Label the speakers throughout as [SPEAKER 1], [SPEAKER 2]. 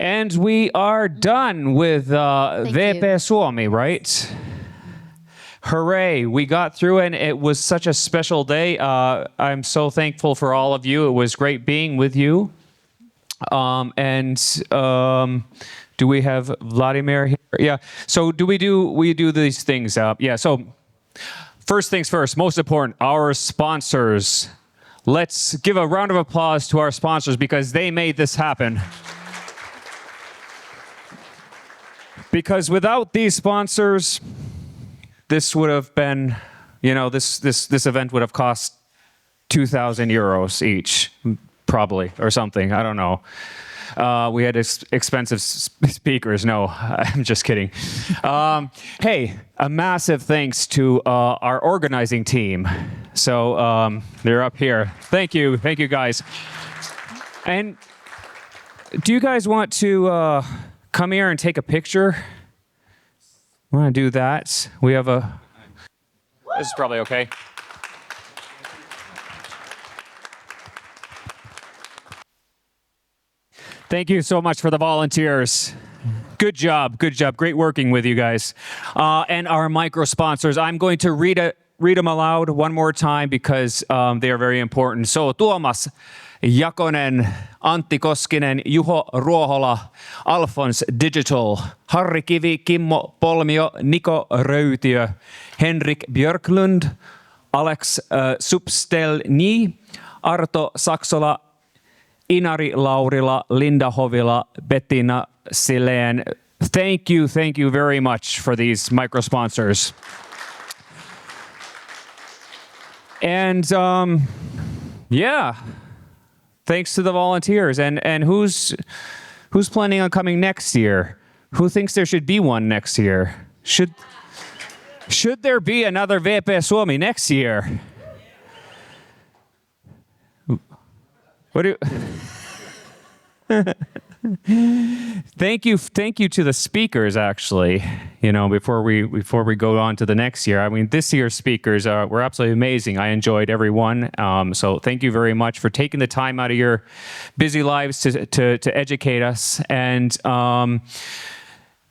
[SPEAKER 1] And we are done with WP Suomi, right? Hooray, we got through it, and it was such a special day. I'm so thankful for all of you. It was great being with you. Do we have Vladimir here? Yeah, so we do these things? Yeah, so first things first, most important, our sponsors. Let's give a round of applause to our sponsors because they made this happen. Because without these sponsors, this would have been, this event would have cost 2,000 euros each, probably, or something. I don't know. We had expensive speakers. No, I'm just kidding. Hey, a massive thanks to our organizing team. So they're up here. Thank you guys. And do you guys want to come here and take a picture? I want to do that. We have this is probably okay. Thank you so much for the volunteers. Good job. Great working with you guys. And our micro sponsors. I'm going to read them aloud one more time because they are very important. So Tuomas Jakonen, Antti Koskinen, Juho Ruohola, Alphons Digital, Harri Kivi, Kimmo Polmio, Niko Röytiö, Henrik Björklund, Alex Substelny, Arto Saksola, Inari Laurila, Linda Hovila, Bettina Silén. Thank you very much for these micro sponsors. And yeah. Thanks to the volunteers. And who's planning on coming next year? Who thinks there should be one next year? Should there be another WP Suomi next year? What do Thank you to the speakers, actually. Before we go on to the next year. I mean, this year's speakers were absolutely amazing. I enjoyed every one. So thank you very much for taking the time out of your busy lives to educate us. And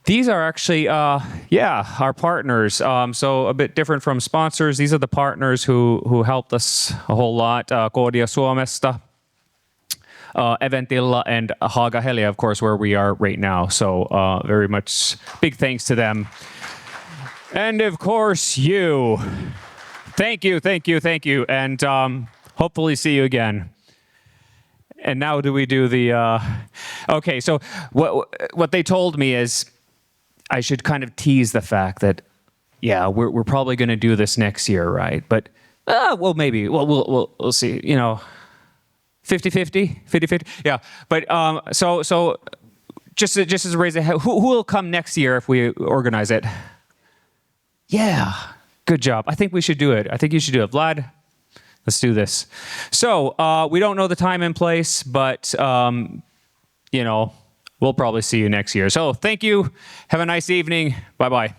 [SPEAKER 1] these are actually, our partners. So a bit different from sponsors. These are the partners who helped us a whole lot. Koodia Suomesta, Eventilla, and Haaga-Helia, of course, where we are right now. So very much big thanks to them. And of course, you. Thank you. And hopefully see you again. And now do we do the... Okay, so what they told me is I should kind of tease the fact that, yeah, we're probably going to do this next year, right? But, well, maybe. We'll see, 50-50? Yeah. But so just as a raise a head, who will come next year if we organize it? Yeah. Good job. I think we should do it. I think you should do it. Vlad, let's do this. So we don't know the time and place, but we'll probably see you next year. So thank you. Have a nice evening. Bye-bye.